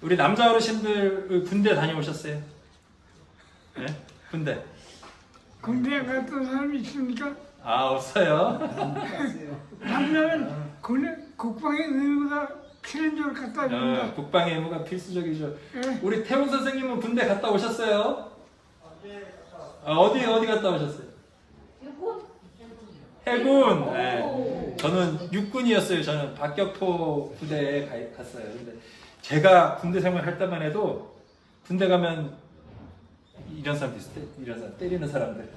우리 남자 어르신들 군대 다녀오셨어요? 네? 군대. 군대 갔던 사람이 있습니까? 아, 없어요. 남자는 국방의 의무가 필연적으로 갔다 줍니다. 국방의 의무가 필수적이죠. 예. 우리 태훈 선생님은 군대 갔다 오셨어요? 어디 갔다 오셨어요? 해군. 네. 저는 육군이었어요. 저는 박격포 부대에 갔어요. 근데 제가 군대 생활할 때만 해도 군대 가면 이런 사람들 있을 때 이런 사람 때리는 사람들,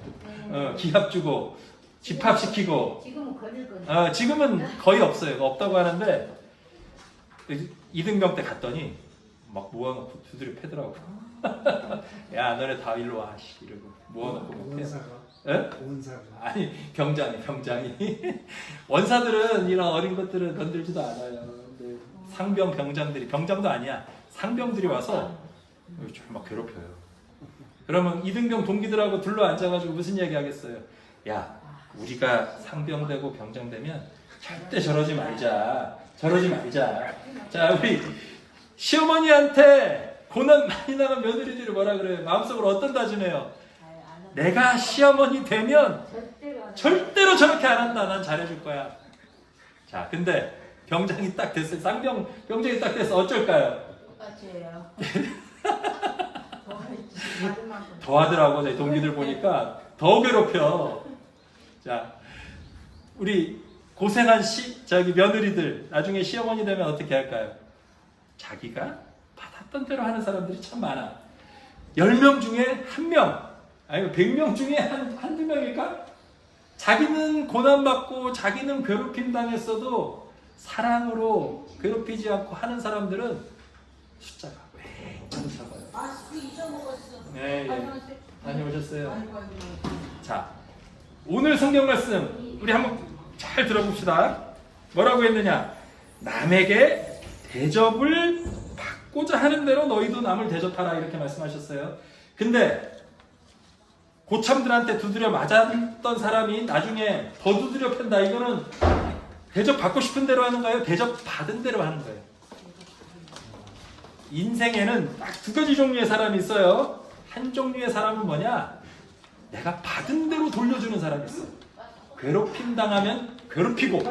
기합 주고 집합시키고. 지금은 걸릴 거예요. 지금은 거의 없어요. 없다고 하는데 이등병 때 갔더니 막 모아놓고 두드려 패더라고. 야, 너네 다 일로 와, 씨, 이러고 모아놓고 막 패. 예? 원사가. 아니, 병장이 원사들은 이런 어린 것들은 건들지도 않아요. 근데 상병 병장들이, 병장도 아니야, 상병들이 와서 막 괴롭혀요. 그러면 이등병 동기들하고 둘러 앉아가지고 무슨 얘기 하겠어요? 야, 우리가 상병 되고 병장 되면 절대 저러지 말자. 자, 우리 시어머니한테 고난 많이 나간 며느리들이 뭐라 그래요? 마음속으로 어떤 다짐해요? 내가 시어머니 되면 절대로 저렇게 안 한다. 난 잘해줄 거야. 자, 근데 병장이 딱 됐어요. 병장이 딱 됐어. 어쩔까요? 똑같이 해요. 더 하더라고. 내 동기들 보니까 더 괴롭혀. 자, 우리 고생한 며느리들 나중에 시어머니 되면 어떻게 할까요? 자기가 받았던 대로 하는 사람들이 참 많아. 10명 중에 1명, 아니 100명 중에 한두 명일까? 자기는 고난받고 자기는 괴롭힘 당했어도 사랑으로 괴롭히지 않고 하는 사람들은 숫자가 굉장히 적어요. 마스크 잊어먹었어. 네, 다녀오셨어요. 자, 오늘 성경 말씀 우리 한번 잘 들어봅시다. 뭐라고 했느냐? 남에게 대접을 받고자 하는 대로 너희도 남을 대접하라, 이렇게 말씀하셨어요. 근데 고참들한테 두드려 맞았던 사람이 나중에 더 두드려 팬다. 이거는 대접 받고 싶은 대로 하는 거예요? 대접 받은 대로 하는 거예요? 인생에는 딱 두 가지 종류의 사람이 있어요. 한 종류의 사람은 뭐냐? 내가 받은 대로 돌려주는 사람이 있어. 괴롭힘 당하면 괴롭히고,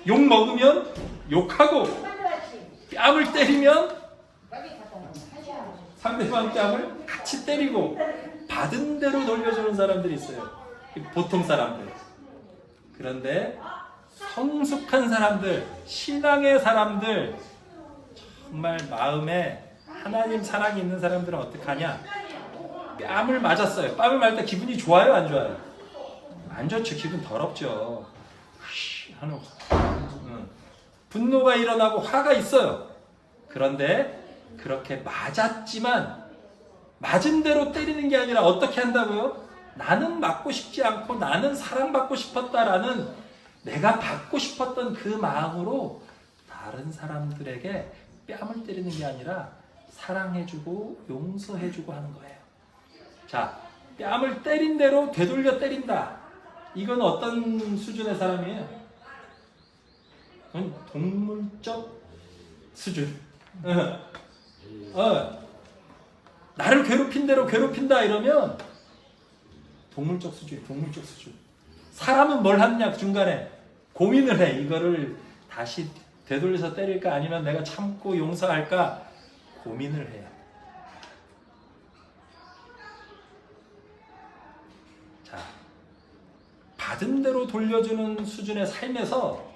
욕 먹으면 욕하고, 뺨을 때리면 상대방 뺨을 같이 때리고, 받은 대로 돌려주는 사람들이 있어요. 보통 사람들. 그런데 성숙한 사람들, 신앙의 사람들, 정말 마음에 하나님 사랑이 있는 사람들은 어떻게 하냐? 뺨을 맞았어요. 뺨을 맞을 때 기분이 좋아요, 안 좋아요? 안 좋죠. 기분 더럽죠. 하는 분노가 일어나고 화가 있어요. 그런데 그렇게 맞았지만 맞은 대로 때리는 게 아니라 어떻게 한다고요? 나는 맞고 싶지 않고 나는 사랑받고 싶었다라는, 내가 받고 싶었던 그 마음으로 다른 사람들에게 뺨을 때리는 게 아니라 사랑해주고 용서해주고 하는 거예요. 자, 뺨을 때린 대로 되돌려 때린다. 이건 어떤 수준의 사람이에요? 그건 동물적 수준. 나를 괴롭힌 대로 괴롭힌다 이러면 동물적 수준. 사람은 뭘 하느냐? 중간에 고민을 해. 이거를 다시 되돌려서 때릴까 아니면 내가 참고 용서할까 고민을 해요. 자, 받은 대로 돌려주는 수준의 삶에서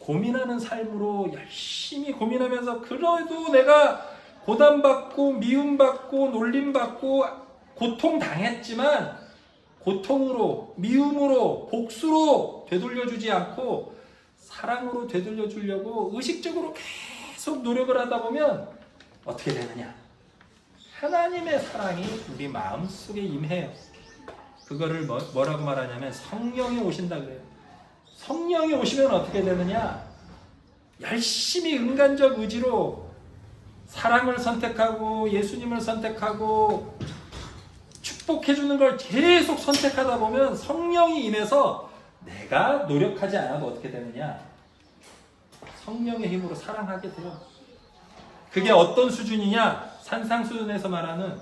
고민하는 삶으로 열심히 고민하면서, 그래도 내가 고난받고 미움받고 놀림받고 고통당했지만 고통으로, 미움으로, 복수로 되돌려주지 않고 사랑으로 되돌려주려고 의식적으로 계속 노력을 하다 보면 어떻게 되느냐? 하나님의 사랑이 우리 마음속에 임해요. 그거를 뭐라고 말하냐면 성령이 오신다 그래요. 성령이 오시면 어떻게 되느냐? 열심히 인간적 의지로 사랑을 선택하고 예수님을 선택하고 축복해주는 걸 계속 선택하다 보면 성령이 임해서 내가 노력하지 않아도 어떻게 되느냐? 성령의 힘으로 사랑하게 돼요. 그게 어떤 수준이냐? 산상수훈에서 말하는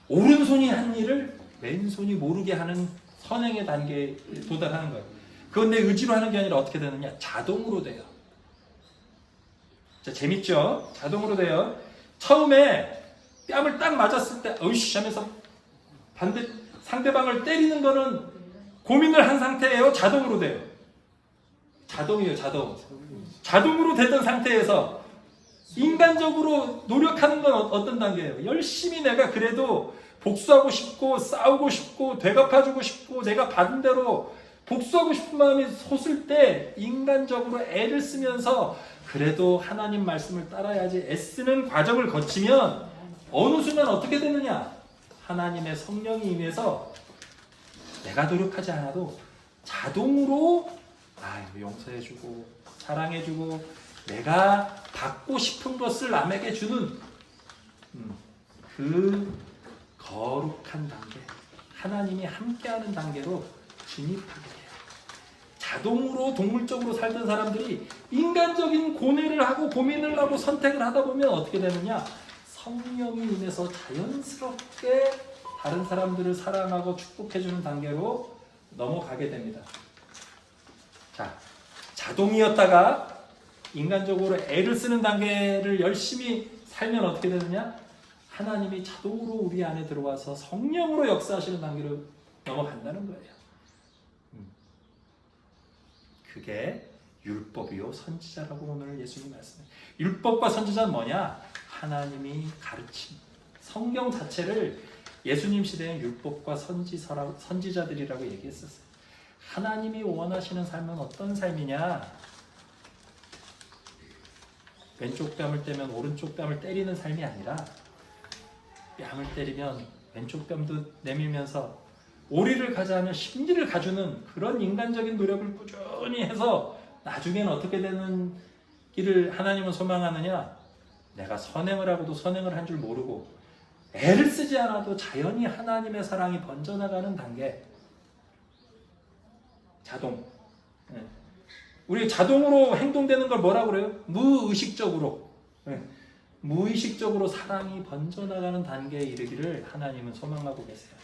오른손이 한 일을 왼손이 모르게 하는 선행의 단계에 도달하는 거예요. 그건 내 의지로 하는 게 아니라 어떻게 되느냐? 자동으로 돼요. 자, 재밌죠? 자동으로 돼요. 처음에 뺨을 딱 맞았을 때 어이씨 하면서 상대방을 때리는 거는 고민을 한 상태예요? 자동으로 돼요? 자동이에요, 자동. 자동으로 되던 상태에서 인간적으로 노력하는 건 어떤 단계예요? 열심히 내가 그래도 복수하고 싶고 싸우고 싶고 되갚아주고 싶고 내가 받은 대로 복수하고 싶은 마음이 솟을 때 인간적으로 애를 쓰면서 그래도 하나님 말씀을 따라야지 애쓰는 과정을 거치면 어느 순간 어떻게 되느냐? 하나님의 성령이 임해서 내가 노력하지 않아도 자동으로 용서해주고 사랑해주고 내가 받고 싶은 것을 남에게 주는 그 거룩한 단계, 하나님이 함께하는 단계로 진입하게 돼요. 자동으로 동물적으로 살던 사람들이 인간적인 고뇌를 하고 고민을 하고 선택을 하다 보면 어떻게 되느냐? 성령이 임해서 자연스럽게 다른 사람들을 사랑하고 축복해주는 단계로 넘어가게 됩니다. 자, 자동이었다가 인간적으로 애를 쓰는 단계를 열심히 살면 어떻게 되느냐? 하나님이 자동으로 우리 안에 들어와서 성령으로 역사하시는 단계로 넘어간다는 거예요. 그게 율법이요 선지자라고 오늘 예수님 말씀해요. 율법과 선지자는 뭐냐? 하나님이 가르친 성경 자체를 예수님 시대엔 율법과 선지자들이라고 얘기했었어요. 하나님이 원하시는 삶은 어떤 삶이냐? 왼쪽 뺨을 떼면 오른쪽 뺨을 때리는 삶이 아니라 뺨을 때리면 왼쪽 뺨도 내밀면서 오리를 가자하면 심리를 가주는 그런 인간적인 노력을 꾸준히 해서 나중에는 어떻게 되는 길을 하나님은 소망하느냐? 내가 선행을 하고도 선행을 한 줄 모르고 애를 쓰지 않아도 자연히 하나님의 사랑이 번져나가는 단계. 자동. 우리 자동으로 행동되는 걸 뭐라고 그래요? 무의식적으로. 무의식적으로 사랑이 번져나가는 단계에 이르기를 하나님은 소망하고 계세요.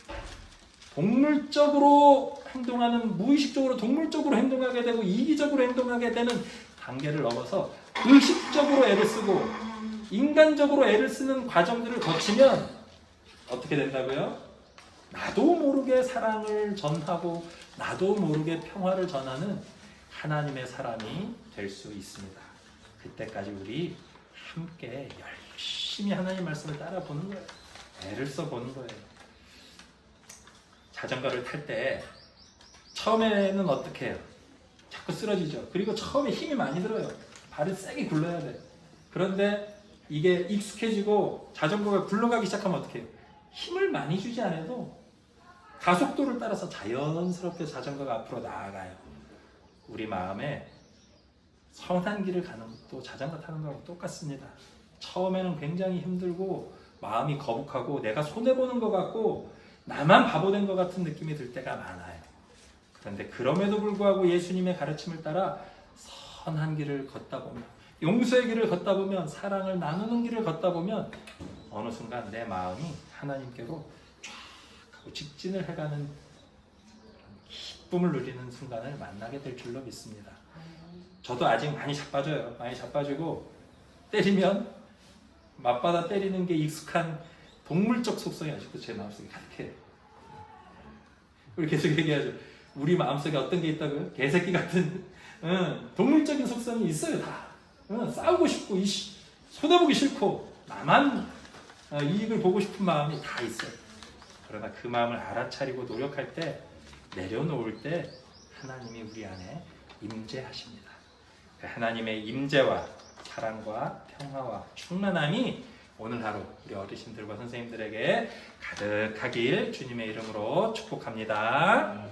동물적으로 행동하는, 무의식적으로 동물적으로 행동하게 되고 이기적으로 행동하게 되는 단계를 넘어서 의식적으로 애를 쓰고 인간적으로 애를 쓰는 과정들을 거치면 어떻게 된다고요? 나도 모르게 사랑을 전하고 나도 모르게 평화를 전하는 하나님의 사람이 될 수 있습니다. 그때까지 우리 함께 열심히 하나님 말씀을 따라보는 거예요. 애를 써보는 거예요. 자전거를 탈 때 처음에는 어떻게 해요? 자꾸 쓰러지죠. 그리고 처음에 힘이 많이 들어요. 발을 세게 굴러야 돼요. 그런데 이게 익숙해지고 자전거가 굴러가기 시작하면 어떻게 해요? 힘을 많이 주지 않아도 가속도를 따라서 자연스럽게 자전거가 앞으로 나아가요. 우리 마음에 선한 길을 가는 것도 자전거 타는 거하고 똑같습니다. 처음에는 굉장히 힘들고 마음이 거북하고 내가 손해보는 것 같고 나만 바보 된 것 같은 느낌이 들 때가 많아요. 그런데 그럼에도 불구하고 예수님의 가르침을 따라 선한 길을 걷다 보면, 용서의 길을 걷다 보면, 사랑을 나누는 길을 걷다 보면 어느 순간 내 마음이 하나님께로 쫙 하고 직진을 해가는 기쁨을 누리는 순간을 만나게 될 줄로 믿습니다. 저도 아직 많이 자빠져요. 많이 자빠지고 때리면 맞받아 때리는 게 익숙한 동물적 속성이 아직도 제 마음속에 가득해요. 우리 계속 얘기하죠. 우리 마음속에 어떤 게 있다고요? 개새끼 같은 동물적인 속성이 있어요. 다. 싸우고 싶고 손해보기 싫고 나만 이익을 보고 싶은 마음이 다 있어요. 그러나 그 마음을 알아차리고 노력할 때, 내려놓을 때 하나님이 우리 안에 임재하십니다. 그 하나님의 임재와 사랑과 평화와 충만함이 오늘 하루 우리 어르신들과 선생님들에게 가득하길 주님의 이름으로 축복합니다.